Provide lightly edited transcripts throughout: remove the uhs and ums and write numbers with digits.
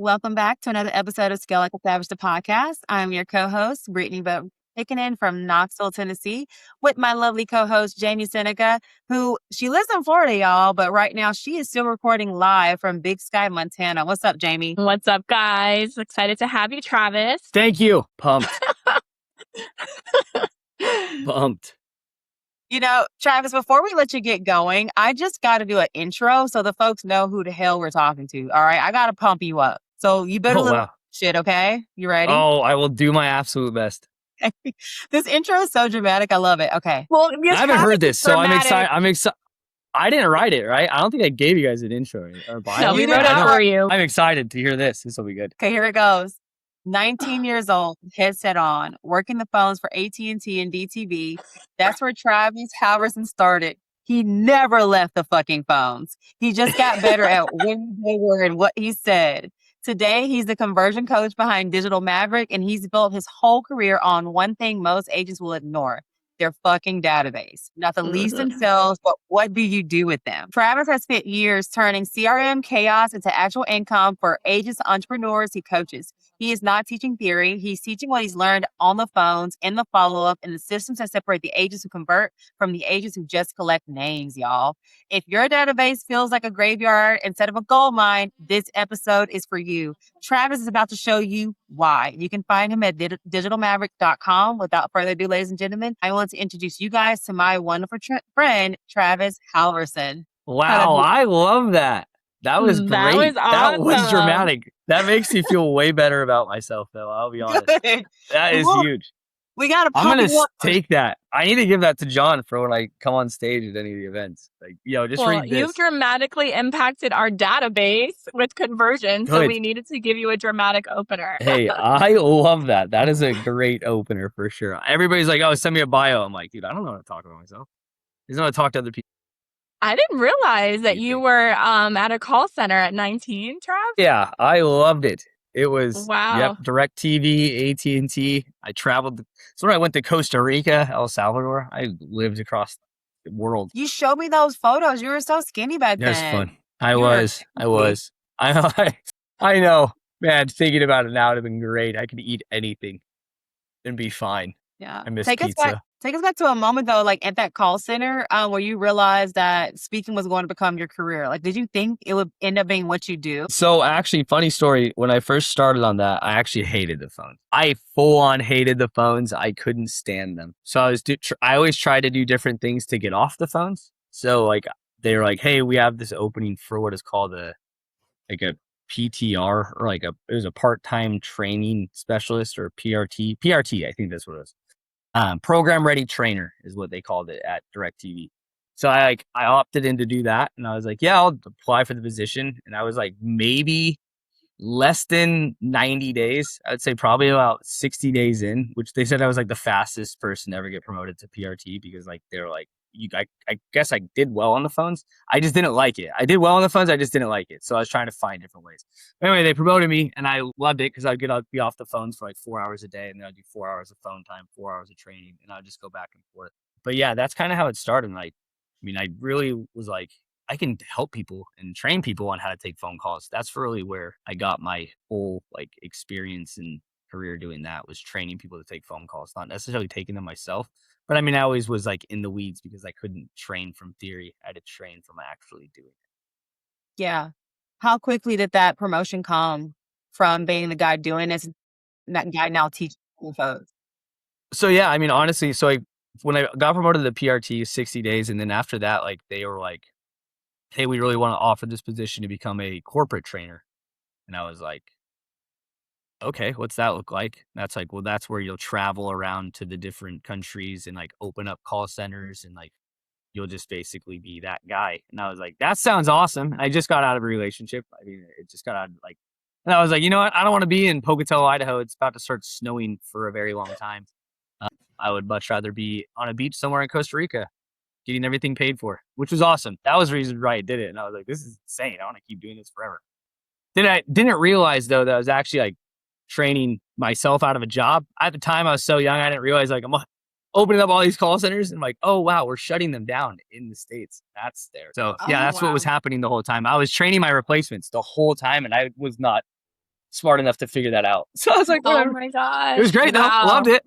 Welcome back to another episode of Scale Like a Savage, the podcast. I'm your co-host, Britany, but taking in from Knoxville, Tennessee, with my lovely co-host, Jamie Seneca, who she lives in Florida, y'all, but right now she is still recording live from Big Sky, Montana. What's up, Jamie? What's up, guys? Excited to have you, Travis. Thank you. Pumped. Pumped. You know, Travis, before we let you get going, I just got to do an intro so the folks know who the hell we're talking to. All right. I got to pump you up. So you better look shit, okay? You ready? Oh, I will do my absolute best. This intro is so dramatic. I love it. Okay. Well, I haven't heard this, so I'm excited. I'm excited. I didn't write it, right? I don't think I gave you guys an intro or bio. No, we wrote it for you. I'm excited to hear this. This will be good. Okay, here it goes. 19 years old, headset on, working the phones for AT&T and DIRECTV. That's where Travis Halverson started. He never left the fucking phones. He just got better at when they were and what he said. Today, he's the conversion coach behind Digital Maverick, and he's built his whole career on one thing most agents will ignore: their fucking database. Not the least in sales, but what do you do with them? Travis has spent years turning CRM chaos into actual income for agents and entrepreneurs he coaches. He is not teaching theory. He's teaching what he's learned on the phones, in the follow-up, and the systems that separate the agents who convert from the agents who just collect names, y'all. If your database feels like a graveyard instead of a gold mine, this episode is for you. Travis is about to show you why. You can find him at digitalmaverick.com. Without further ado, ladies and gentlemen, I want to introduce you guys to my wonderful friend, Travis Halverson. Wow, I love that. That was great. That was awesome. That was dramatic. That makes me feel way better about myself, though. I'll be honest. Good. That is huge. We got to I'm going to take that. I need to give that to John for when I come on stage at any of the events. Like, just read this. You've dramatically impacted our database with conversion, so we needed to give you a dramatic opener. Hey, I love that. That is a great opener for sure. Everybody's like, oh, send me a bio. I'm like, dude, I don't know how to talk about myself. I just know how to talk to other people. I didn't realize that you were at a call center at 19, Trav. Yeah, I loved it. It was wow. DiRECTV, AT&T. I traveled. So when I went to Costa Rica, El Salvador, I lived across the world. You showed me those photos. You were so skinny back then. It was fun. I was. I know. Man, thinking about it now, it would have been great. I could eat anything and be fine. Yeah. I miss pizza. Take us back to a moment, though, like at that call center where you realized that speaking was going to become your career. Like, did you think it would end up being what you do? So actually, funny story. When I first started on that, I actually hated the phones. I full on hated the phones. I couldn't stand them. So I always try to do different things to get off the phones. So like, they were like, hey, we have this opening for what is called a PTR, or it was a part-time training specialist, or PRT, I think that's what it was. Program ready trainer is what they called it at DIRECTV. So I opted in to do that, and I was like, yeah, I'll apply for the position. And I was like, maybe less than 90 days. I would say probably about 60 days in, which they said I was like the fastest person to ever get promoted to PRT, because like they were like, I guess I did well on the phones. I just didn't like it. I did well on the phones. I just didn't like it. So I was trying to find different ways. But anyway, they promoted me, and I loved it because I'd be off the phones for like 4 hours a day, and then I'd do 4 hours of phone time, 4 hours of training, and I'd just go back and forth. But yeah, that's kind of how it started. And I really was like, I can help people and train people on how to take phone calls. That's really where I got my whole like experience and career doing that, was training people to take phone calls, not necessarily taking them myself. But I always was like in the weeds because I couldn't train from theory. I had to train from actually doing it. Yeah. How quickly did that promotion come from being the guy doing this, that guy now teaching folks? So yeah, honestly, when I got promoted to the PRT, 60 days. And then after that, like they were like, hey, we really want to offer this position to become a corporate trainer. And I was like, okay, what's that look like? That's like, well, that's where you'll travel around to the different countries and like open up call centers, and like you'll just basically be that guy. And I was like, that sounds awesome. I just got out of a relationship. It just got out and I was like, you know what? I don't want to be in Pocatello, Idaho. It's about to start snowing for a very long time. I would much rather be on a beach somewhere in Costa Rica, getting everything paid for, which was awesome. That was the reason why I did it. And I was like, this is insane. I want to keep doing this forever. Then I didn't realize though that I was actually like training myself out of a job. At the time I was so young, I didn't realize like I'm opening up all these call centers, and I'm like, oh wow, we're shutting them down in the States. That's there. So yeah, that's what was happening the whole time. I was training my replacements the whole time, and I was not smart enough to figure that out. So I was like, Oh whatever. my gosh. It was great though. Wow. Loved it.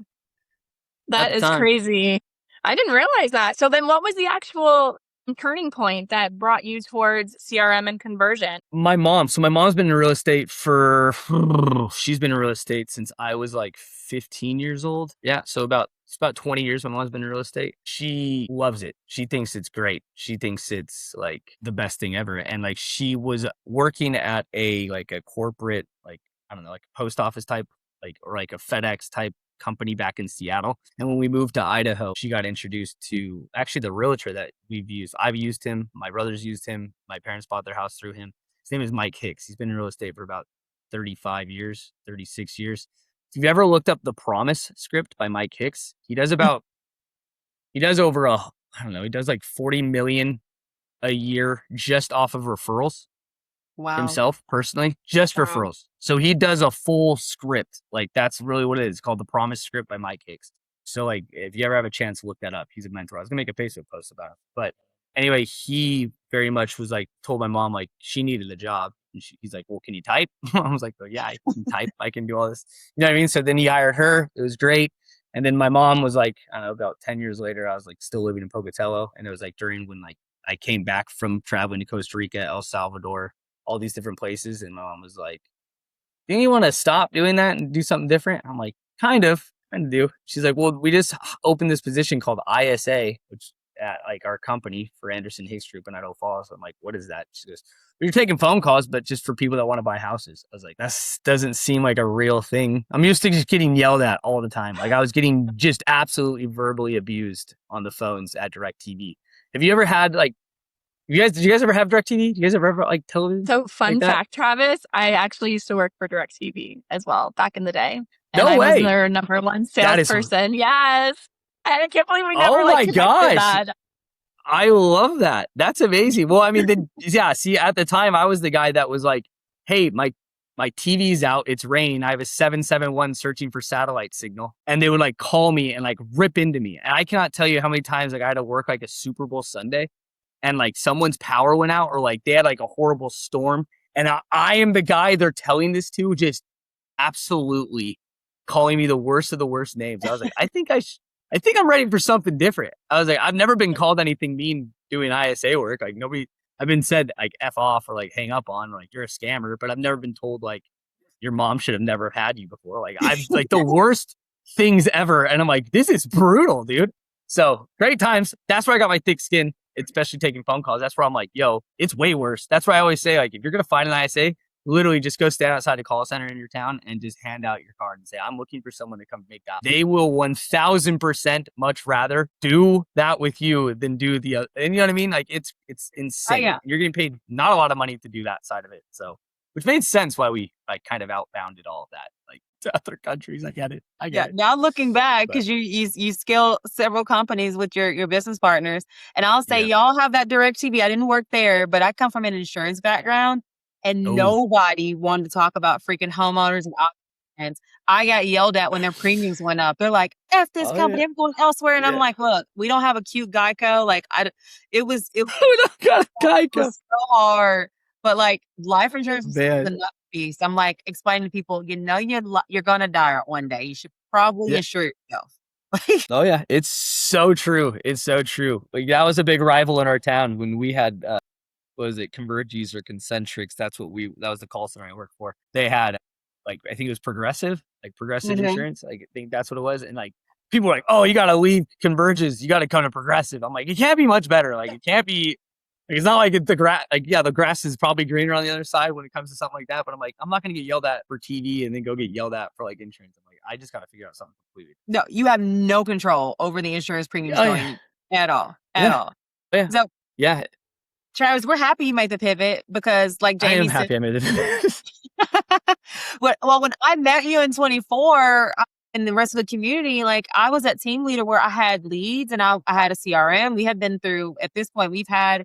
That is crazy. I didn't realize that. So then what was the actual turning point that brought you towards CRM and conversion? My mom. So my mom's been in real estate she's been in real estate since I was like 15 years old. Yeah. So it's about 20 years my mom's been in real estate. She loves it. She thinks it's great. She thinks it's like the best thing ever. And like she was working at a corporate, like, I don't know, like a post office type, like, or like a FedEx type company back in Seattle. And when we moved to Idaho, she got introduced to actually the realtor that we've used. I've used him. My brothers used him. My parents bought their house through him. His name is Mike Hicks. He's been in real estate for about 35 years, 36 years. If you've ever looked up The Promise script by Mike Hicks, he does over he does like 40 million a year just off of referrals. Wow. Himself personally, just referrals. So he does a full script. Like that's really what it is. It's called The Promise Script by Mike Hicks. So like if you ever have a chance to look that up, he's a mentor. I was gonna make a Facebook post about it. But anyway, he very much was like told my mom like she needed a job. And he's like, well, can you type? I was like, well, yeah, I can type. I can do all this. You know what I mean? So then he hired her. It was great. And then my mom was like, I don't know, about 10 years later, I was like still living in Pocatello. And it was like during when like I came back from traveling to Costa Rica, El Salvador, all these different places. And my mom was like, didn't you want to stop doing that and do something different? I'm like, kind of do. She's like, well, we just opened this position called ISA, which at like our company for Anderson Hicks Group in Idaho Falls. I'm like, what is that? She goes, you're taking phone calls, but just for people that want to buy houses. I was like, that doesn't seem like a real thing. I'm used to just getting yelled at all the time. Like I was getting just absolutely verbally abused on the phones at DirecTV. Have you ever had like, did you guys ever have DirecTV? Did you guys ever like television? So fun like fact, Travis, I actually used to work for DirecTV as well back in the day. No and way. I was their number one salesperson. Yes. And I can't believe we never connected that. I love that. That's amazing. Well, I mean, see, at the time I was the guy that was like, hey, my TV's out. It's raining. I have a 771 searching for satellite signal. And they would like call me and like rip into me. And I cannot tell you how many times like I had to work like a Super Bowl Sunday and like someone's power went out or like they had like a horrible storm. And I am the guy they're telling this to, just absolutely calling me the worst of the worst names. I was like, I think I'm ready for something different. I was like, I've never been called anything mean doing ISA work. Like I've been said like F off or like hang up on, or like you're a scammer, but I've never been told like your mom should have never had you before. Like I've like the worst things ever. And I'm like, this is brutal, dude. So great times. That's where I got my thick skin, especially taking phone calls. That's where I'm like, yo, it's way worse. That's why I always say, like, if you're going to find an ISA, literally just go stand outside a call center in your town and just hand out your card and say, I'm looking for someone to come make that. They will 1000% much rather do that with you than do the other. And you know what I mean? Like it's insane. Oh, yeah. You're getting paid not a lot of money to do that side of it. So, which made sense why we like kind of outbounded all of that. Like to other countries. I get it. Now looking back, because you scale several companies with your business partners, and I'll say y'all have that DirecTV. I didn't work there, but I come from an insurance background, and nobody wanted to talk about freaking homeowners and I got yelled at when their premiums went up. They're like, "F this company, I'm going elsewhere," and I'm like, "Look, we don't have a cute Geico. Like, it was we don't got Geico. It was so hard." But like life insurance is a nut beast. I'm like explaining to people, you're gonna die one day. You should probably insure yourself. Oh yeah, it's so true. It's so true. Like that was a big rival in our town when we had what was it, Converges or Concentrics? That was the call center I worked for. They had like I think it was Progressive insurance. Like I think that's what it was. And like people were like, "Oh, you gotta leave Converges. You gotta come to Progressive." I'm like, it can't be much better. Like it can't be. Like, it's not like the grass. Like the grass is probably greener on the other side when it comes to something like that. But I'm like, I'm not gonna get yelled at for TV and then go get yelled at for like insurance. I'm like, I just gotta figure out something completely. No, you have no control over the insurance premiums going at all. All. Yeah. So yeah. Travis, we're happy you made the pivot because, like Jamie I am happy I made the pivot. Well, when I met you in 24, and the rest of the community, like I was that team leader where I had leads and I had a CRM. We had been through, at this point, we've had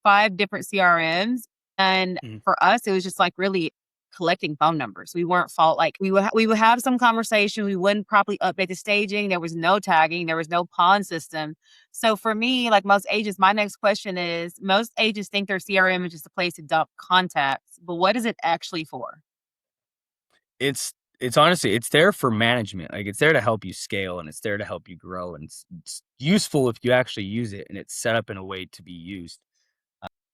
5 different CRMs, and for us, it was just like really collecting phone numbers. We weren't we would have some conversation. We wouldn't properly update the staging. There was no tagging. There was no pawn system. So for me, like most agents, my next question is: most agents think their CRM is just a place to dump contacts, but what is it actually for? it's honestly, it's there for management. Like, it's there to help you scale, and it's there to help you grow, and it's useful if you actually use it, and it's set up in a way to be used.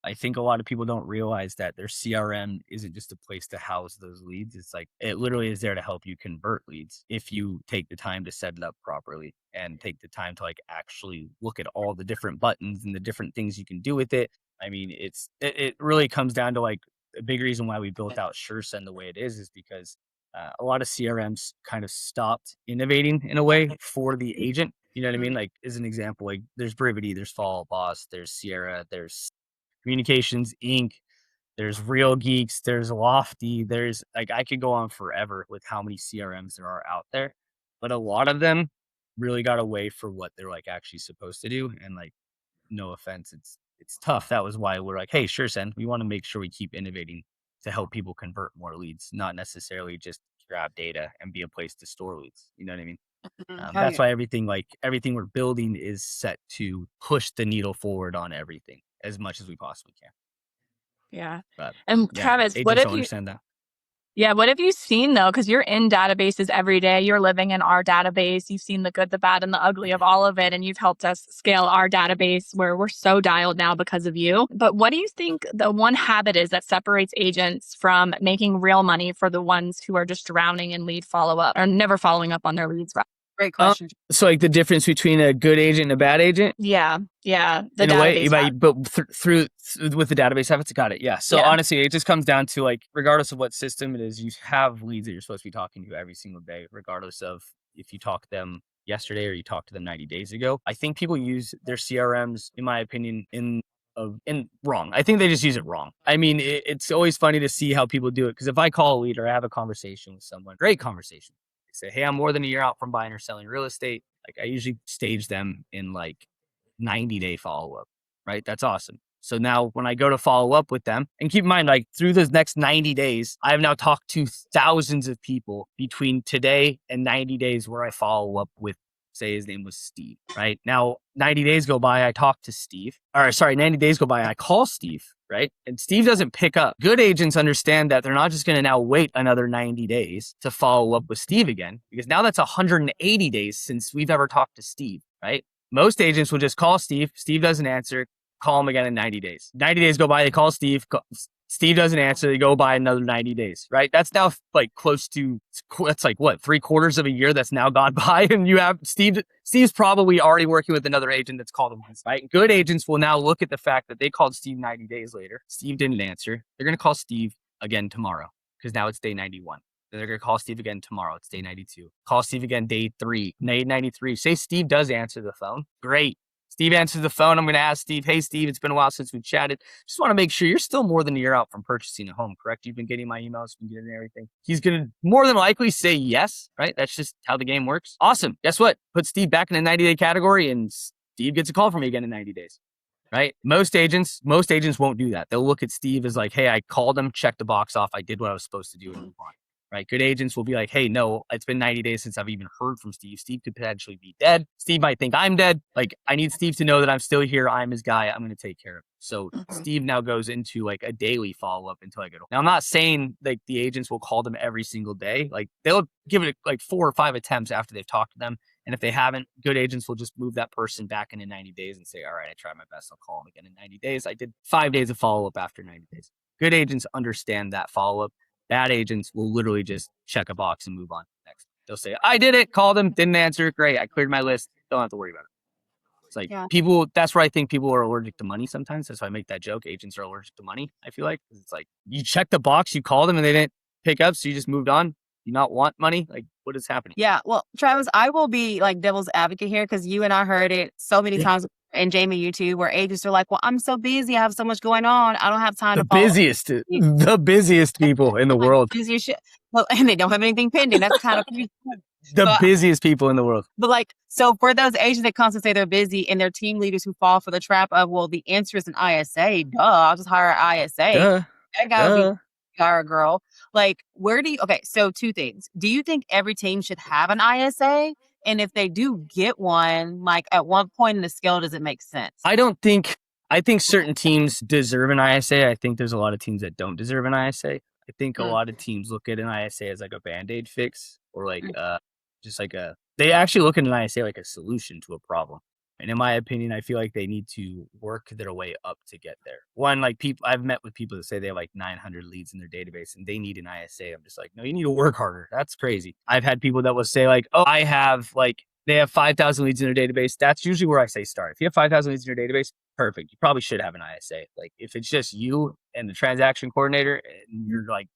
I think a lot of people don't realize that their CRM isn't just a place to house those leads. It's like, it literally is there to help you convert leads if you take the time to set it up properly and take the time to like actually look at all the different buttons and the different things you can do with it. I mean, it really comes down to like a big reason why we built out SureSend the way it is because a lot of CRMs kind of stopped innovating in a way for the agent. You know what I mean? Like, as an example, like there's Britany, there's Fall Boss, there's Sierra, there's Communications Inc. There's Real Geeks, there's Lofty, there's like, I could go on forever with how many CRMs there are out there, but a lot of them really got away for what they're like actually supposed to do. And like, no offense, it's tough. That was why we're like, hey, SureSend, we want to make sure we keep innovating to help people convert more leads, not necessarily just grab data and be a place to store leads. You know what I mean? That's why everything we're building is set to push the needle forward on everything as much as we possibly can. Yeah. But And yeah, Travis, agents what don't have you, understand that. yeah, what have you seen though? Because you're in databases every day. You're living in our database. You've seen the good, the bad, and the ugly of all of it. And you've helped us scale our database where we're so dialed now because of you. But what do you think the one habit is that separates agents from making real money for the ones who are just drowning in lead follow-up or never following up on their leads? Great question. So like the difference between a good agent and a bad agent? Yeah. The in a way, database but through with the database habits, got it. Yeah. So honestly, it just comes down to like, regardless of what system it is, you have leads that you're supposed to be talking to every single day, regardless of if you talk to them yesterday or you talked to them 90 days ago. I think people use their CRMs, in my opinion, in wrong. I think they just use it wrong. I mean, it's always funny to see how people do it. Because if I call a lead or I have a conversation with someone, great conversation, they say, hey, I'm more than a year out from buying or selling real estate. Like, I usually stage them in like 90-day follow-up, right? That's awesome. So now when I go to follow up with them, and keep in mind, like through those next 90 days, I have now talked to thousands of people between today and 90 days where I follow up with, say his name was Steve, right? Now, 90 days go by, I talk to Steve, 90 days go by, I call Steve, right? And Steve doesn't pick up. Good agents understand that they're not just going to now wait another 90 days to follow up with Steve again, because now that's 180 days since we've ever talked to Steve, right? Most agents will just call Steve. Steve doesn't answer. Call him again in 90 days. 90 days go by. They call Steve. Steve doesn't answer. They go by another 90 days, right? That's now like close to, that's like what, 3/4 of a year that's now gone by. And you have Steve's probably already working with another agent that's called him once, right? Good agents will now look at the fact that they called Steve 90 days later. Steve didn't answer. They're going to call Steve again tomorrow because now it's day 91. Then they're going to call Steve again tomorrow. It's day 92. Call Steve again day 3, day 93. Say Steve does answer the phone. Great. Steve answers the phone. I'm going to ask Steve, hey, Steve, it's been a while since we chatted. Just want to make sure you're still more than a year out from purchasing a home, correct? You've been getting my emails, you've been getting everything. He's going to more than likely say yes, right? That's just how the game works. Awesome. Guess what? Put Steve back in the 90-day category and Steve gets a call from me again in 90 days. Right? Most agents won't do that. They'll look at Steve as like, hey, I called him, checked the box off. I did what I was supposed to do and move on. Right? Good agents will be like, hey, no, it's been 90 days since I've even heard from Steve. Steve could potentially be dead. Steve might think I'm dead. Like, I need Steve to know that I'm still here. I'm his guy. I'm going to take care of him. So Steve now goes into like a daily follow-up until I get home. Now, I'm not saying like the agents will call them every single day. Like, they'll give it like 4 or 5 attempts after they've talked to them. And if they haven't, good agents will just move that person back into 90 days and say, all right, I tried my best. I'll call them again in 90 days. I did 5 days of follow-up after 90 days. Good agents understand that follow-up. Bad agents will literally just check a box and move on next. They'll say, I did it, called them, didn't answer. Great, I cleared my list. Don't have to worry about it. It's like people, that's where I think people are allergic to money sometimes. That's why I make that joke. Agents are allergic to money, I feel like. It's like, you check the box, you called them and they didn't pick up, so you just moved on. You not want money? Like, what is happening? Yeah, well, Travis, I will be like devil's advocate here because you and I heard it so many times, and Jamie, you too, where agents are like, well, I'm so busy. I have so much going on. I don't have time to follow. The busiest people in the world. Well, and they don't have anything pending. That's kind of the busiest people in the world. But like, so for those agents that constantly say they're busy and their team leaders who fall for the trap of, well, the answer is an ISA. Duh, I'll just hire an ISA. That guy would be guy or girl. Like, okay, so 2 things. Do you think every team should have an ISA? And if they do get one, like at what point in the scale does it make sense? I think certain teams deserve an ISA. I think there's a lot of teams that don't deserve an ISA. I think a lot of teams look at an ISA as like a Band-Aid fix, or like just like they actually look at an ISA like a solution to a problem. And in my opinion, I feel like they need to work their way up to get there. One, like I've met with people that say they have like 900 leads in their database and they need an ISA. I'm just like, no, you need to work harder. That's crazy. I've had people that will say like, oh, they have 5,000 leads in their database. That's usually where I say start. If you have 5,000 leads in your database, perfect. You probably should have an ISA. Like if it's just you and the transaction coordinator and you're like,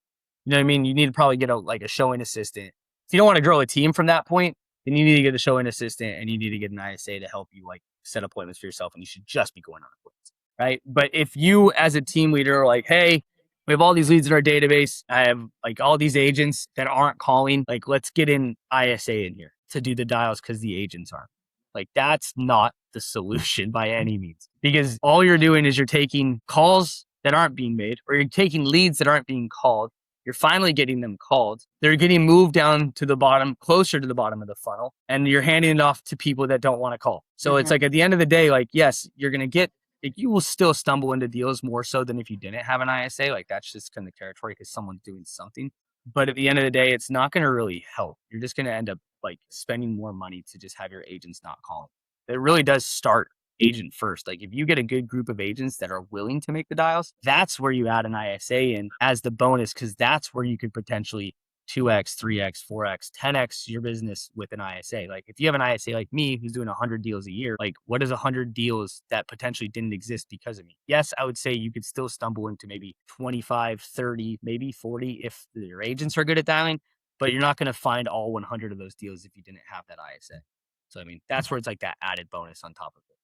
you know what I mean? You need to probably get a showing assistant. If you don't want to grow a team from that point, then you need to get a showing assistant and you need to get an ISA to help you like set appointments for yourself. And you should just be going on appointments, right? But if you as a team leader are like, hey, we have all these leads in our database. I have like all these agents that aren't calling. Like, let's get an ISA in here to do the dials because the agents aren't. Like, that's not the solution by any means, because all you're doing is you're taking calls that aren't being made, or you're taking leads that aren't being called. You're finally getting them called. They're getting moved down to the bottom, closer to the bottom of the funnel, and you're handing it off to people that don't want to call. So it's like at the end of the day, like, yes, you're going to get, you will still stumble into deals more so than if you didn't have an ISA. Like, that's just kind of territory because someone's doing something. But at the end of the day, it's not going to really help. You're just going to end up like spending more money to just have your agents not calling. It really does start agent first. Like if you get a good group of agents that are willing to make the dials, that's where you add an ISA in as the bonus, because that's where you could potentially 2x, 3x, 4x, 10x your business with an ISA. Like if you have an ISA like me who's doing 100 deals a year, like what is 100 deals that potentially didn't exist because of me? Yes, I would say you could still stumble into maybe 25, 30, maybe 40 if your agents are good at dialing, but you're not going to find all 100 of those deals if you didn't have that ISA. So, I mean, that's where it's like that added bonus on top of it.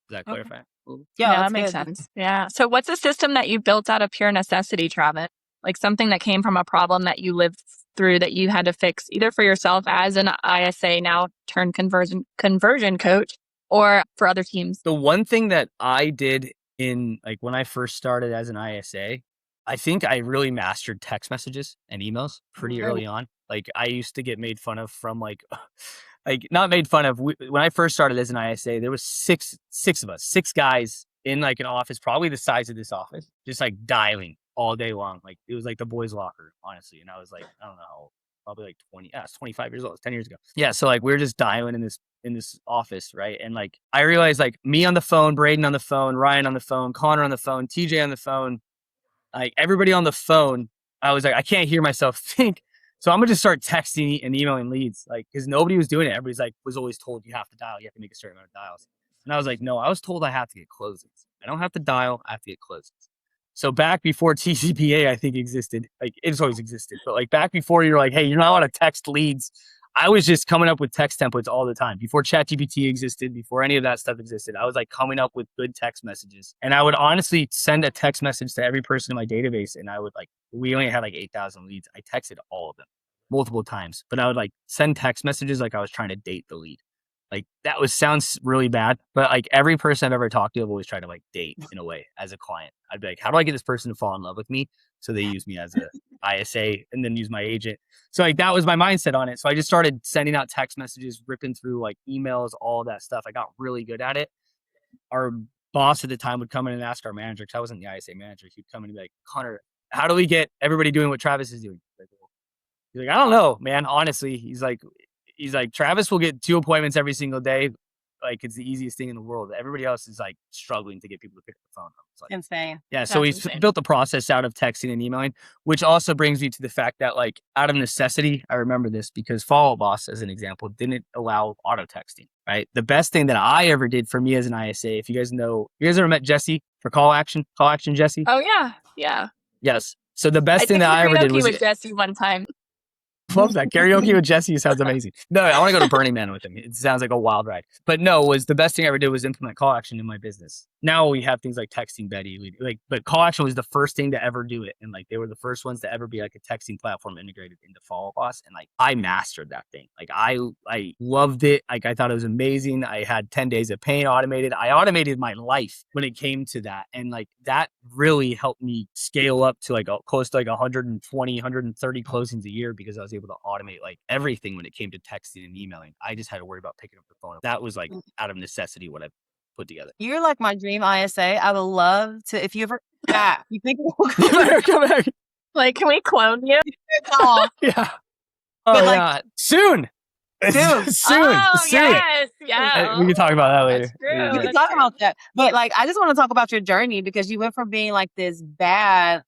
Does that clarify? Yeah, that makes sense. Yeah. So what's a system that you built out of pure necessity, Travis? Like something that came from a problem that you lived through that you had to fix either for yourself as an ISA now turned conversion coach, or for other teams? The one thing that I did in like when I first started as an ISA, I think I really mastered text messages and emails pretty early on. Like I used to get made fun of from like not made fun of. When I first started as an ISA, there was six of us, 6 guys in like an office, probably the size of this office, just like dialing all day long. Like it was like the boys' locker, honestly. And I was like, I don't know how old, probably like 20. I was 25 years old. It's 10 years ago. Yeah. So like we were just dialing in this office, right? And like I realized like me on the phone, Braden on the phone, Ryan on the phone, Connor on the phone, TJ on the phone, like everybody on the phone. I was like, I can't hear myself think. So I'm gonna just start texting and emailing leads, like, because nobody was doing it. Everybody's like, was always told you have to dial, you have to make a certain amount of dials. And I was like, no, I was told I have to get closings. I don't have to dial, I have to get closings. So back before TCPA, I think existed, like it's always existed, but like back before you're like, hey, you're not allowed to text leads. I was just coming up with text templates all the time. Before ChatGPT existed, before any of that stuff existed, I was like coming up with good text messages. And I would honestly send a text message to every person in my database. And I would like, we only had like 8,000 leads. I texted all of them multiple times, but I would like send text messages like I was trying to date the lead. Like that sounds really bad, but like every person I've ever talked to, I've always tried to like date in a way as a client. I'd be like, how do I get this person to fall in love with me? So they use me as a ISA and then use my agent. So like that was my mindset on it. So I just started sending out text messages, ripping through like emails, all that stuff. I got really good at it. Our boss at the time would come in and ask our manager, because I wasn't the ISA manager. He'd come in and be like, Connor, how do we get everybody doing what Travis is doing? He's like, I don't know, man. Honestly, he's like, Travis will get 2 appointments every single day. Like it's the easiest thing in the world. Everybody else is like struggling to get people to pick up the phone. It's like, insane. Yeah. So we built the process out of texting and emailing, which also brings me to the fact that like out of necessity, I remember this because Follow Boss, as an example, didn't allow auto texting, right? The best thing that I ever did for me as an ISA, if you guys ever met Jesse for call action Jesse? Oh yeah. Yeah. Yes. So the best thing that I ever did was with Jesse one time. Love that. Karaoke with Jesse sounds amazing. No, I want to go to Burning Man with him. It sounds like a wild ride. But no, was the best thing I ever did was implement call action in my business. Now we have things like texting Betty. But call action was the first thing to ever do it. And like they were the first ones to ever be like a texting platform integrated into Follow Boss. And like I mastered that thing. Like I loved it. Like I thought it was amazing. I had 10 days of pain automated. I automated my life when it came to that. And like that really helped me scale up to like close to like 120, 130 closings a year because I was able to automate like everything when it came to texting and emailing. I just had to worry about picking up the phone. That was like out of necessity what I put together. You're like my dream ISA. I would love to, if you ever, you think come back. Like, can we clone you? Oh, Yeah. But, Oh, like- yeah. Soon. Soon. Soon. Oh, Soon. yes. Yeah. We can talk about that later. That's true. Yeah. we can That's talk true. about that. But like, I just want to talk about your journey because you went from being like this badass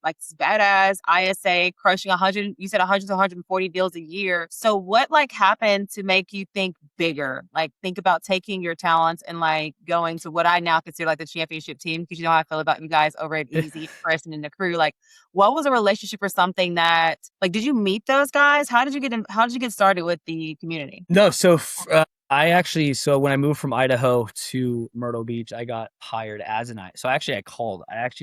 ISA crushing 100, you said 100 to 140 deals a year. So what like happened to make you think bigger? Like think about taking your talents and like going to what I now consider like the championship team, because you know how I feel about you guys over at Easy, Preston and the crew. Like what was a relationship or something that like, did you meet those guys? How did you get started with the community? No, so so when I moved from Idaho to Myrtle Beach, I got hired as an I. So I actually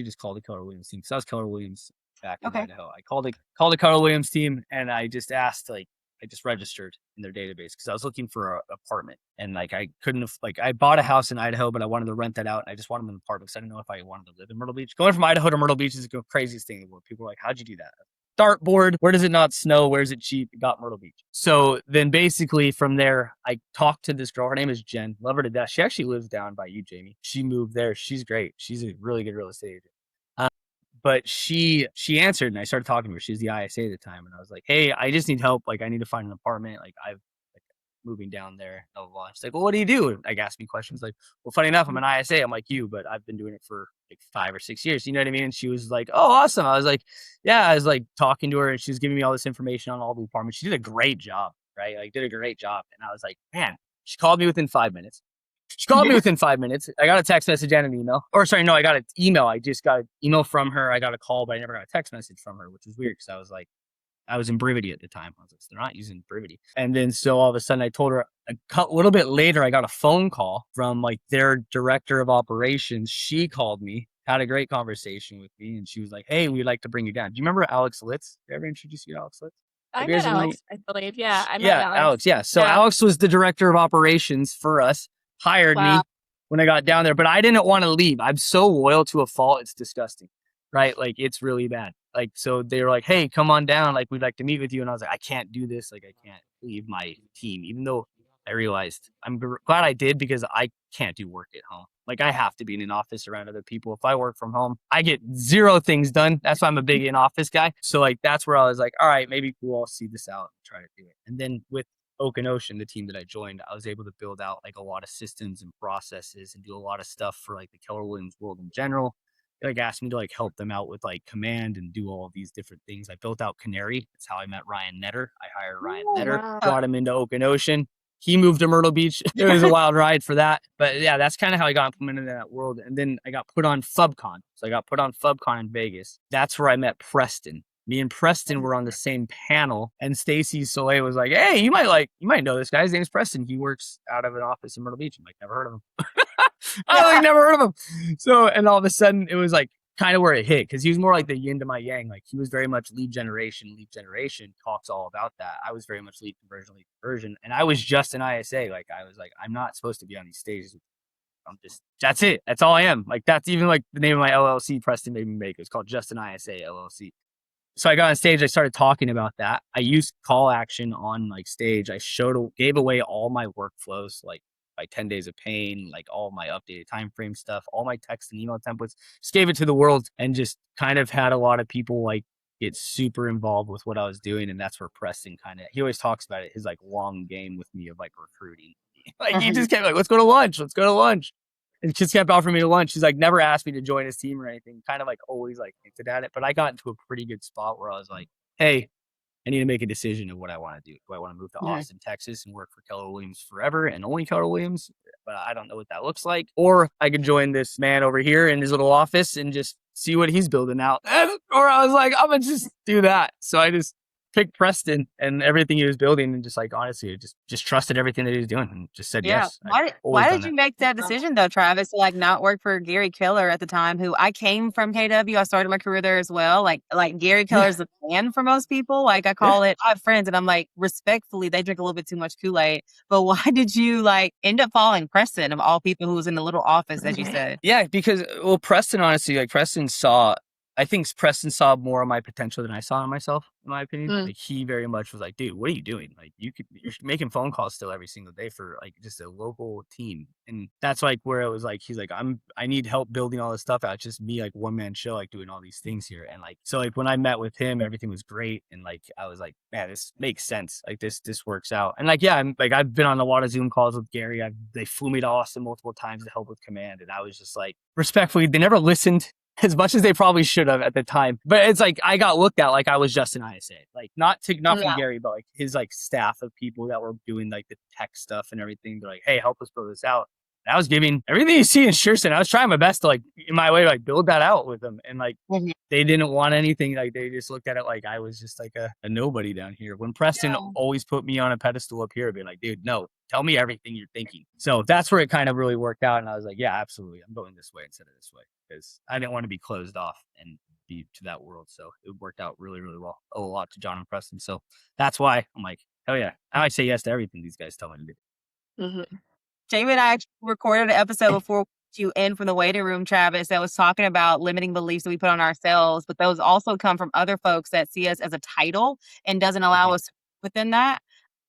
just called the Keller Williams team because I was Keller Williams back in Okay. Idaho. I called the Keller Williams team and I just asked, like, I just registered in their database because I was looking for an apartment and like I couldn't have, like, I bought a house in Idaho, but I wanted to rent that out. And I just wanted an apartment because I didn't know if I wanted to live in Myrtle Beach. Going from Idaho to Myrtle Beach is the craziest thing in the world. People are like, how'd you do that? Dartboard, where does it not snow? Where's it cheap? It got Myrtle Beach. So then basically from there, I talked to this girl. Her name is Jen. Love her to death. She actually lives down by you, Jamie. She moved there. She's great. She's a really good real estate agent. But she answered and I started talking to her. She was the ISA at the time. And I was like, hey, I just need help. Like, I need to find an apartment. Like, I've like moving down there. Blah, blah, blah. She's like, well, what do you do? And like, asked me questions like, well, funny enough, I'm an ISA. I'm like you, but I've been doing it for like 5 or 6 years. You know what I mean? And she was like, oh, awesome. I was like, yeah, I was like talking to her and she was giving me all this information on all the apartments. She did a great job, right? Like, did a great job. And I was like, man, she called me within 5 minutes. I got a text message and an email. Or sorry, no, I got an email. I just got an email from her. I got a call, but I never got a text message from her, which was weird because I was like, I was in Britany at the time. I was like, they're not using Britany. And then so all of a sudden I told her a little bit later, I got a phone call from like their director of operations. She called me, had a great conversation with me. And she was like, hey, we'd like to bring you down. Do you remember Alex Litz? Did I ever introduce you to Alex Litz? I met Alex, I believe. Yeah, I met Alex. Yeah. So Yeah. Alex was the director of operations for us, hired me Wow. when I got down there, but I didn't want to leave. I'm so loyal to a fault. It's disgusting, right? Like it's really bad. Like, so they were like, hey, come on down. Like, we'd like to meet with you. And I was like, I can't do this. Like, I can't leave my team, even though I realized I'm glad I did because I can't do work at home. Like I have to be in an office around other people. If I work from home, I get 0 things done. That's why I'm a big in-office guy. So like, that's where I was like, all right, maybe we'll all see this out and try to do it. And then with Oak and Ocean, the team that I joined, I was able to build out like a lot of systems and processes and do a lot of stuff for like the Keller Williams world in general. They like asked me to like help them out with like command and do all of these different things. I built out Canary. That's how I met Ryan Netter. I hired Ryan Netter, wow. brought him into Oak and Ocean. He moved to Myrtle Beach. It was a wild ride for that. But yeah, that's kind of how I got implemented in that world. And then I got put on FubCon. So I got put on FubCon in Vegas. That's where I met Preston. Me and Preston were on the same panel, and Stacy Soleil was like, hey, you might know this guy. His name's Preston. He works out of an office in Myrtle Beach. I'm like, never heard of him. I like never heard of him. So, and all of a sudden it was like kind of where it hit because he was more like the yin to my yang. Like he was very much lead generation, talks all about that. I was very much lead conversion. And I was just an ISA. Like I was like, I'm not supposed to be on these stages. That's it. That's all I am. Like that's even like the name of my LLC Preston made me make. It's called Just an ISA LLC. So I got on stage, I started talking about that. I used call action on like stage. I gave away all my workflows, like my 10 days of pain, like all my updated time frame stuff, all my text and email templates, just gave it to the world and just kind of had a lot of people like get super involved with what I was doing. And that's where Preston he always talks about it, his like long game with me of like recruiting. Like he just kept like, let's go to lunch. And just kept offering me to lunch. She's like, never asked me to join his team or anything. Kind of like always like hinted at it. But I got into a pretty good spot where I was like, hey, I need to make a decision of what I want to do. Do I want to move to Austin, Texas and work for Keller Williams forever and only Keller Williams? But I don't know what that looks like. Or I could join this man over here in his little office and just see what he's building out. Or I was like, I'm going to just do that. So I just picked Preston and everything he was building and just like honestly just trusted everything that he was doing and just said yes. Why did you make that decision though, Travis, to like not work for Gary Keller at the time, who I came from KW. I started my career there as well. Like Gary Keller's the fan for most people. Like I call it, I have friends and I'm like, respectfully, they drink a little bit too much Kool-Aid. But why did you like end up following Preston of all people who was in the little office, as you said? Yeah, because Preston honestly, like Preston saw I think Preston saw more of my potential than I saw in myself, in my opinion. Mm. Like he very much was like, dude, what are you doing? Like you're making phone calls still every single day for like just a local team. And that's like where it was like, he's like, I need help building all this stuff out. It's just me, like one man show, like doing all these things here. And like, so like when I met with him, everything was great. And like, I was like, man, this makes sense. Like this works out. And like, yeah, I've been on a lot of Zoom calls with Gary. They flew me to Austin multiple times to help with command. And I was just like, respectfully, they never listened as much as they probably should have at the time. But it's like, I got looked at like I was just an ISA, like not from Gary, but like his like staff of people that were doing like the tech stuff and everything. They're like, hey, help us build this out. And I was giving everything you see in SureSend. I was trying my best to like, in my way, like build that out with them. And like, they didn't want anything. Like they just looked at it like I was just like a nobody down here. When Preston always put me on a pedestal up here, being like, dude, no, tell me everything you're thinking. So that's where it kind of really worked out. And I was like, yeah, absolutely. I'm going this way instead of this way. Because I didn't want to be closed off and be to that world. So it worked out really, really well. A lot to John and Preston. So that's why I'm like, hell yeah. Now I say yes to everything these guys tell me to do. Mm-hmm. Jamie and I actually recorded an episode before you in from the waiting room, Travis, that was talking about limiting beliefs that we put on ourselves, but those also come from other folks that see us as a title and doesn't allow us within that.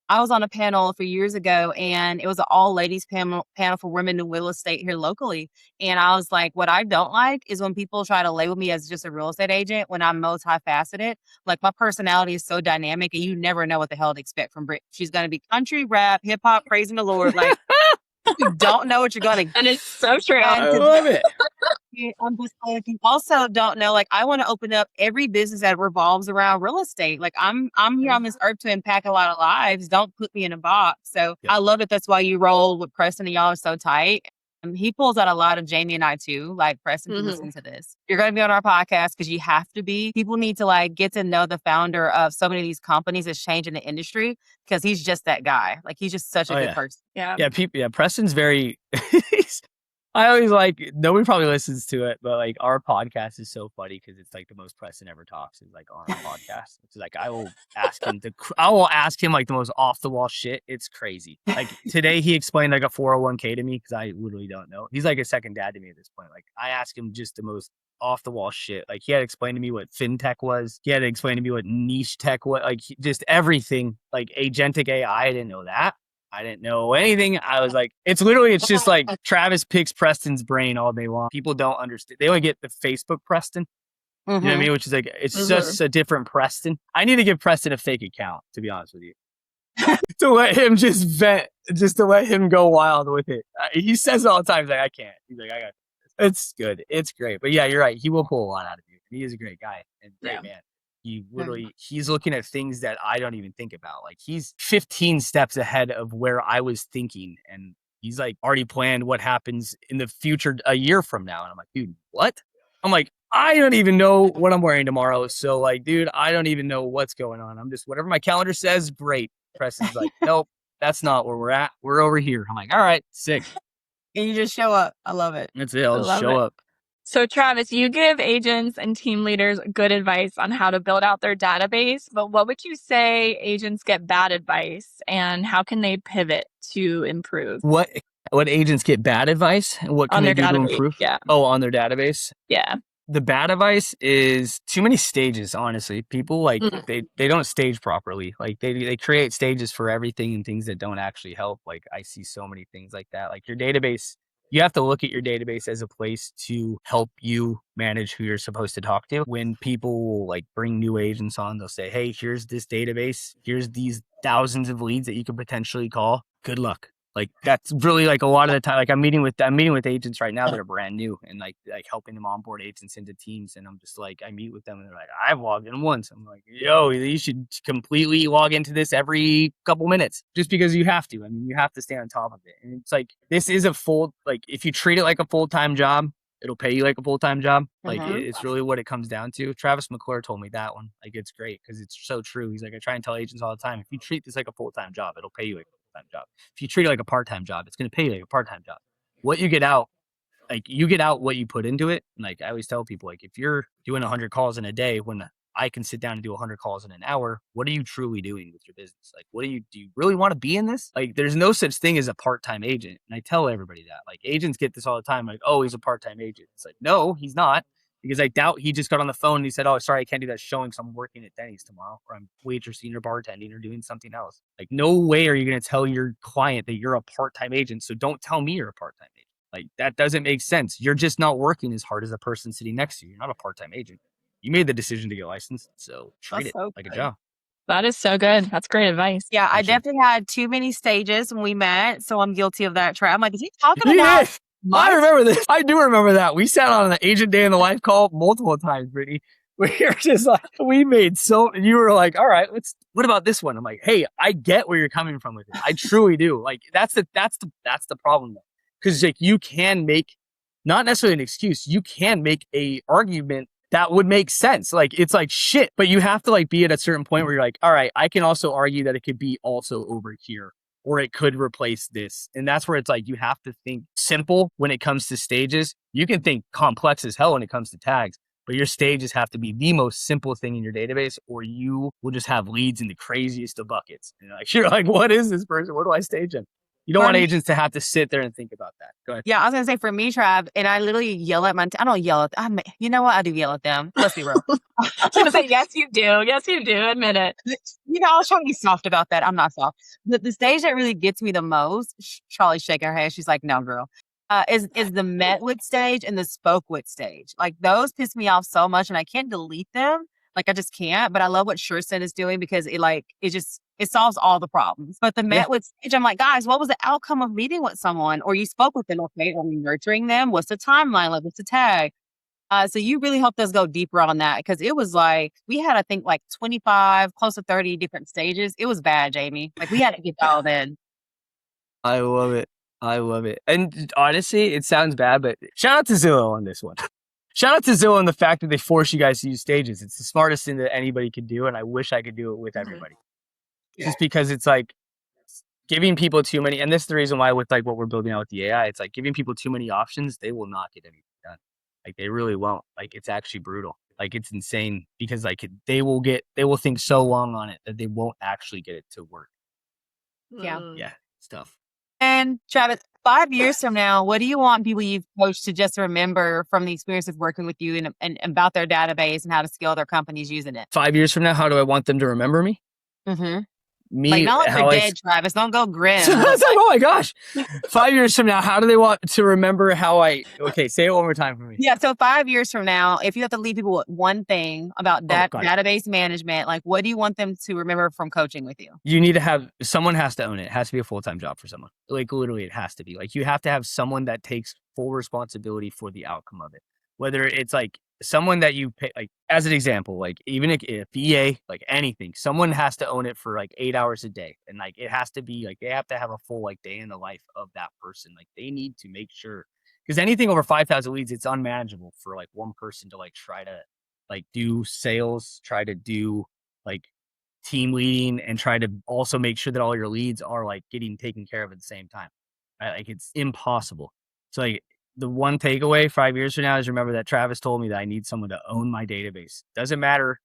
I was on a panel a few years ago, and it was an all-ladies panel for women in real estate here locally. And I was like, what I don't like is when people try to label me as just a real estate agent when I'm multifaceted. Like, my personality is so dynamic, and you never know what the hell to expect from Brit. She's going to be country, rap, hip-hop, praising the Lord. Like, you don't know what you're going to get. And it's so true. I love it. I'm just like, you also don't know, like, I want to open up every business that revolves around real estate. Like I'm here on this earth to impact a lot of lives. Don't put me in a box. So I love it. That's why you roll with Preston and y'all are so tight. He pulls out a lot of Jamie and I too. Like, Preston, to listen to this. You're going to be on our podcast because you have to be. People need to like get to know the founder of so many of these companies that's changing the industry because he's just that guy. Like, he's just such a good person. Yeah. Preston's very. I always like, nobody probably listens to it, but like our podcast is so funny because it's like the most Preston ever talks is like on our podcast. It's like I will ask him like the most off the wall shit. It's crazy. Like today he explained like a 401k to me because I literally don't know. He's like a second dad to me at this point. Like I asked him just the most off the wall shit. Like he had to explain to me what fintech was. He had to explain to me what niche tech was. Like just everything. Like agentic AI. I didn't know that. I didn't know anything. I was like, it's just like Travis picks Preston's brain all day long. People don't understand. They only get the Facebook Preston. You know what I mean? Which is like, it's just a different Preston. I need to give Preston a fake account, to be honest with you. To let him just vent, just to let him go wild with it. He says it all the time. He's like, I can't. He's like, I got it. It's good. It's great. But yeah, you're right. He will pull a lot out of you. He is a great guy and great man. He literally, he's looking at things that I don't even think about. Like he's 15 steps ahead of where I was thinking. And he's like already planned what happens in the future a year from now. And I'm like, dude, what? I'm like, I don't even know what I'm wearing tomorrow. So like, dude, I don't even know what's going on. I'm just, whatever my calendar says, great. Preston's like, nope, that's not where we're at. We're over here. I'm like, all right, sick. And you just show up. I love it. That's it. I'll just show up. So Travis, you give agents and team leaders good advice on how to build out their database, but what would you say agents get bad advice and how can they pivot to improve? What agents get bad advice and what can they do to improve? Yeah. Oh, on their database? Yeah. The bad advice is too many stages, honestly. People like they don't stage properly. Like they create stages for everything and things that don't actually help. Like I see so many things like that. Like your database, you have to look at your database as a place to help you manage who you're supposed to talk to. When people will like bring new agents on, they'll say, hey, here's this database. Here's these thousands of leads that you could potentially call. Good luck. Like that's really like a lot of the time, like I'm meeting with agents right now that are brand new and like helping them onboard agents into teams. And I'm just like, I meet with them and they're like, I've logged in once. I'm like, yo, you should completely log into this every couple minutes just because you have to. I mean, you have to stay on top of it. And it's like, this is a full, like if you treat it like a full-time job, it'll pay you like a full-time job. Like it's really what it comes down to. Travis McClure told me that one. Like it's great because it's so true. He's like, I try and tell agents all the time, if you treat this like a full-time job, it'll pay you like time job. If you treat it like a part-time job, it's going to pay you like a part-time job. What you get out, like you get out what you put into it. And like I always tell people, like if you're doing 100 calls in a day, when I can sit down and do 100 calls in an hour, what are you truly doing with your business? Like, do you really want to be in this? Like, there's no such thing as a part-time agent. And I tell everybody that. Like, agents get this all the time. Like, oh, he's a part-time agent. It's like, no, he's not. Because I doubt he just got on the phone and he said, "Oh, sorry, I can't do that showing, so I'm working at Denny's tomorrow, or I'm waitressing or bartending or doing something else." Like, no way are you going to tell your client that you're a part-time agent. So don't tell me you're a part-time agent. Like, that doesn't make sense. You're just not working as hard as the person sitting next to you. You're not a part-time agent. You made the decision to get licensed, so treat it like a job. That is so good. That's great advice. Yeah, I definitely had too many stages when we met, so I'm guilty of that trap. I'm like, is he talking about? I remember this. I do remember that. We sat on an agent day in the life call multiple times, Britany. We were just like, we made so, you were like, all right, what about this one? I'm like, hey, I get where you're coming from with it. I truly do. Like, that's the problem though. Cause like, you can make, not necessarily an excuse, you can make a argument that would make sense. Like, it's like shit, but you have to like be at a certain point where you're like, all right, I can also argue that it could be also over here, or it could replace this. And that's where it's like, you have to think simple when it comes to stages. You can think complex as hell when it comes to tags, but your stages have to be the most simple thing in your database, or you will just have leads in the craziest of buckets. And you're like, what is this person? What do I stage in? You don't want agents to have to sit there and think about that. Go ahead. Yeah, I was going to say for me, Trav, and I literally yell at I don't yell at them. You know what? I do yell at them. Let's be real. I was going to say, yes, you do. Yes, you do. Admit it. You know, I was trying to be soft about that. I'm not soft. The stage that really gets me the most, Charlie's shaking her head. She's like, no, girl, is the met with stage and the spoke with stage. Like, those piss me off so much, and I can't delete them. Like, I just can't. But I love what SureSend is doing, because it solves all the problems. But the met with stage, I'm like, guys, what was the outcome of meeting with someone? Or you spoke with them, okay? Are we nurturing them? What's the timeline? Like, what's the tag? So you really helped us go deeper on that, because it was like, we had, I think, like 25, close to 30 different stages. It was bad, Jamie. Like, we had to get dialed in. I love it. I love it. And honestly, it sounds bad, but shout out to Zillow on this one. Shout out to Zillow on the fact that they force you guys to use stages. It's the smartest thing that anybody could do, and I wish I could do it with everybody. Just because it's like giving people too many, and this is the reason why with like what we're building out with the AI, it's like giving people too many options, they will not get anything done. Like, they really won't. Like, it's actually brutal. Like, it's insane, because like they will think so long on it that they won't actually get it to work. Yeah. Yeah. It's tough. And Travis, 5 years from now, what do you want people you've coached to just remember from the experience of working with you and about their database and how to scale their companies using it? 5 years from now, how do I want them to remember me? Mm-hmm. Me, like, not like you're dead, Travis. Don't go grim. Oh my gosh. 5 years from now, how do they want to remember how okay, say it one more time for me. Yeah, so 5 years from now, if you have to leave people with one thing about that database management, like, what do you want them to remember from coaching with you? You need to have, someone has to own it. It has to be a full-time job for someone. Like, literally, it has to be. Like, you have to have someone that takes full responsibility for the outcome of it. Whether it's like someone that you pay, like, as an example, like even a VA, like anything, someone has to own it for like 8 hours a day. And like, it has to be like, they have to have a full like day in the life of that person. Like, they need to make sure, because anything over 5,000 leads, it's unmanageable for like one person to like try to like do sales, try to do like team leading, and try to also make sure that all your leads are like getting taken care of at the same time. Right? Like, it's impossible. So like, the one takeaway 5 years from now is remember that Travis told me that I need someone to own my database. Doesn't matter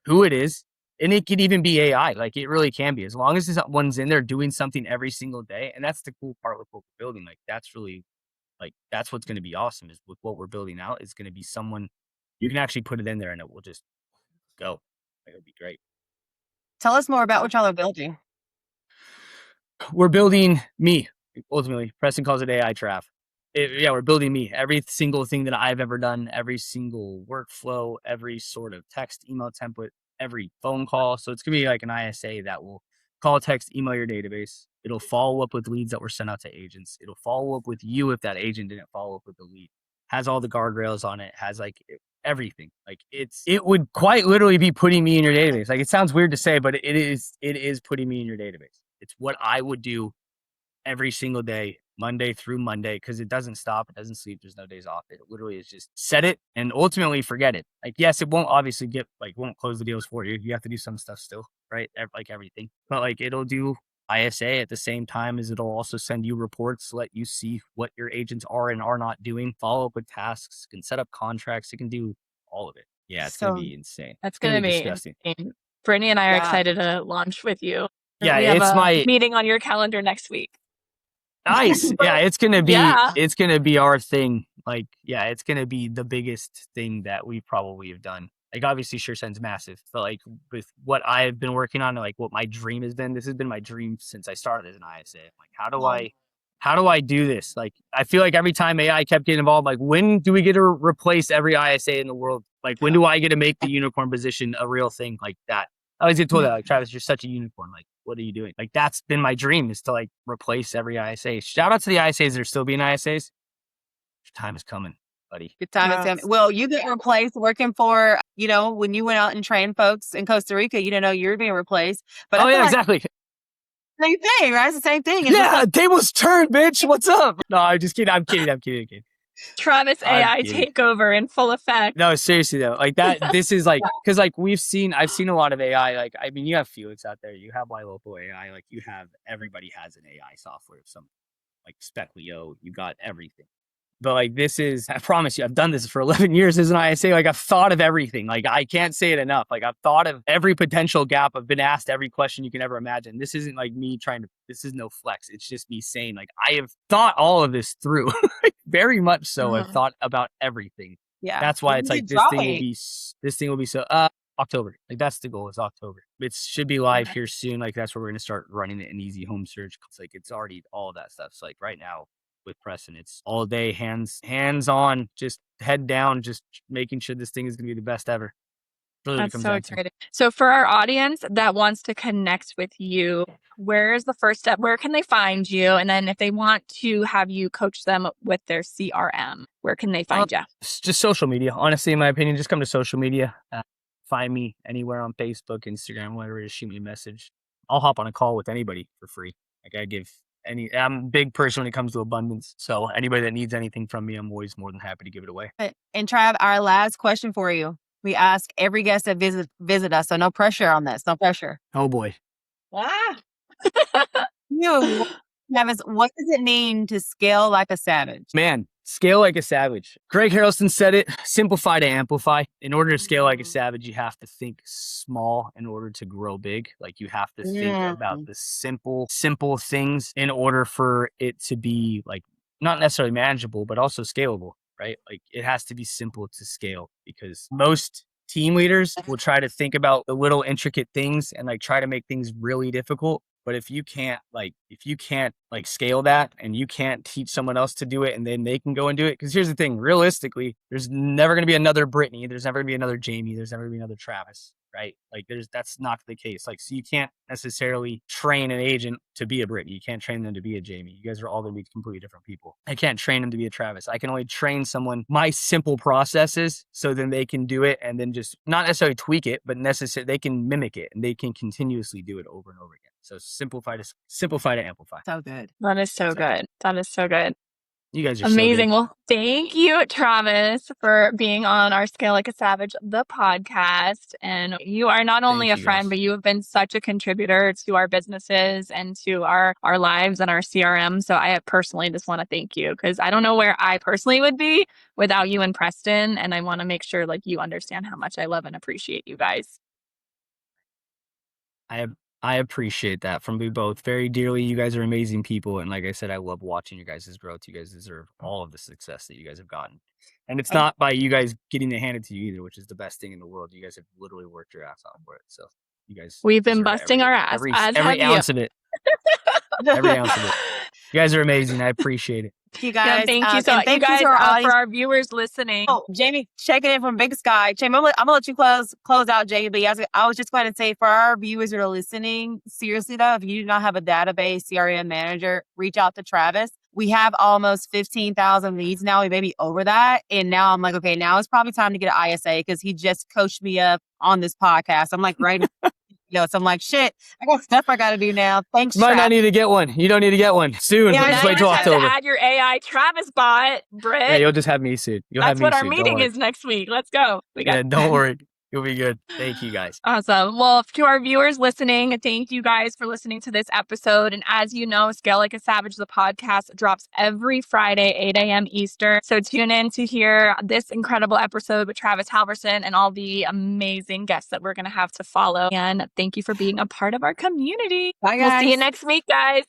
who it is. And it could even be AI. Like, it really can be, as long as someone's in there doing something every single day. And that's the cool part with what we're building. Like, that's really like, that's what's going to be awesome, is with what we're building out is going to be someone you can actually put it in there and it will just go. Like, it'll be great. Tell us more about what y'all are building. We're building me, ultimately. Preston calls it AI Trav. We're building me. Every single thing that I've ever done, every single workflow, every sort of text, email template, every phone call. So it's going to be like an ISA that will call, text, email your database. It'll follow up with leads that were sent out to agents. It'll follow up with you if that agent didn't follow up with the lead. Has all the guardrails on it. Has like everything. Like, it would quite literally be putting me in your database. Like, it sounds weird to say, but it is putting me in your database. It's what I would do every single day, Monday through Monday, because it doesn't stop. It doesn't sleep. There's no days off. It literally is just set it and ultimately forget it. Like, yes, it won't obviously won't close the deals for you. You have to do some stuff still, right? Like everything. But like, it'll do ISA at the same time as it'll also send you reports, let you see what your agents are and are not doing, follow up with tasks, can set up contracts. It can do all of it. Yeah, it's going to be insane. That's going to be disgusting. Insane. Britany and I are excited to launch with you. Yeah, we have it's a my meeting on your calendar next week. Nice. Yeah, it's gonna be our thing. Like, yeah, it's gonna be the biggest thing that we probably have done. Like, obviously, SureSend's massive, but like with what I've been working on, like what my dream has been, this has been my dream since I started as an ISA. I'm like, how do I do this? Like, I feel like every time AI kept getting involved, like, when do we get to replace every ISA in the world? Like, when do I get to make the unicorn position a real thing like that? I always get told that, like, Travis, you're such a unicorn. Like, what are you doing? Like, that's been my dream, is to like replace every ISA. Shout out to the ISAs that are still being ISAs. Your time is coming, buddy. Good time is coming. Well, you get replaced working for, when you went out and trained folks in Costa Rica, you didn't know you were being replaced. But Exactly. Same thing, right? It's the same thing. Tables turned, bitch. What's up? No, I'm just kidding. I'm kidding. Travis AI takeover in full effect. No, seriously though, like that. This is like, because like I've seen a lot of AI. Like, I mean, you have Felix out there, you have my local AI. Like, everybody has an AI software of some, like Speclio. You got everything. But like, I promise you, I've done this for 11 years as an ISA. Like, I've thought of everything. Like, I can't say it enough. Like, I've thought of every potential gap. I've been asked every question you can ever imagine. This isn't like me this is no flex. It's just me saying, like, I have thought all of this through. Very much so. I've thought about everything. Yeah. That's why it's like, this thing will be so, October. Like, that's the goal, is October. It should be live here soon. Like, that's where we're going to start running it in easy home search. It's like, it's already all that stuff. So like right now, with Preston, it's all day, hands on, just head down, just making sure this thing is going to be the best ever. Really, that's so exciting. So for our audience that wants to connect with you, where's the first step? Where can they find you? And then if they want to have you coach them with their CRM, where can they find you? Just social media. Honestly, in my opinion, just come to social media. Find me anywhere on Facebook, Instagram, whatever. Just shoot me a message. I'll hop on a call with anybody for free. Like, I'm a big person when it comes to abundance. So anybody that needs anything from me, I'm always more than happy to give it away. And Trav, our last question for you. We ask every guest that visit us, so no pressure on this. No pressure. Oh boy. Travis, what does it mean to scale like a savage? Man, scale like a savage. Greg Harrelson said it, simplify to amplify. In order to scale like a savage, you have to think small in order to grow big. Like, you have to think about the simple things in order for it to be, like, not necessarily manageable, but also scalable, right? Like, it has to be simple to scale, because most team leaders will try to think about the little intricate things and like try to make things really difficult. But if you can't scale that, and you can't teach someone else to do it and then they can go and do it. Because here's the thing, realistically, there's never going to be another Britany. There's never going to be another Jamie. There's never going to be another Travis, right? Like, that's not the case. Like, so you can't necessarily train an agent to be a Britany. You can't train them to be a Jamie. You guys are all going to be completely different people. I can't train them to be a Travis. I can only train someone my simple processes, so then they can do it, and then just not necessarily tweak it, but they can mimic it, and they can continuously do it over and over again. So simplify to amplify. So good. That is so good. That is so good. You guys are amazing. So well, thank you, Travis, for being on our Scale Like a Savage, the podcast. And you are not only a friend, but you have been such a contributor to our businesses and to our lives and our CRM. So I personally just want to thank you, because I don't know where I personally would be without you and Preston. And I want to make sure like you understand how much I love and appreciate you guys. I appreciate that from you both very dearly. You guys are amazing people. And like I said, I love watching your guys' growth. You guys deserve all of the success that you guys have gotten. And it's not by you guys getting it handed to you either, which is the best thing in the world. You guys have literally worked your ass off for it. So you guys, we've been busting our ass. Every ounce of it. Every ounce of it. You guys are amazing. I appreciate it. You guys, thank you. So you guys, for our viewers listening. Oh, Jamie, checking in from Big Sky. Jamie, I'm gonna let you close out, Jamie. But I was just going to say, for our viewers that are listening, seriously though, if you do not have a database CRM manager, reach out to Travis. We have almost 15,000 leads now. We may be over that, and now I'm like, okay, now it's probably time to get an ISA, because he just coached me up on this podcast. I'm like, right. So I'm like, shit, I got stuff I got to do now. Thanks, You might not need to get one. You don't need to get one soon. Yeah, just wait till October. Add your AI Travis bot, Britt. Yeah, you'll just have me soon. That's what our meeting is next week. Let's go. Don't worry. You'll be good. Thank you, guys. Awesome. Well, to our viewers listening, thank you guys for listening to this episode. And as you know, Scale Like a Savage, the podcast drops every Friday, 8 a.m. Eastern. So tune in to hear this incredible episode with Travis Halverson and all the amazing guests that we're going to have to follow. And thank you for being a part of our community. Bye, guys. We'll see you next week, guys.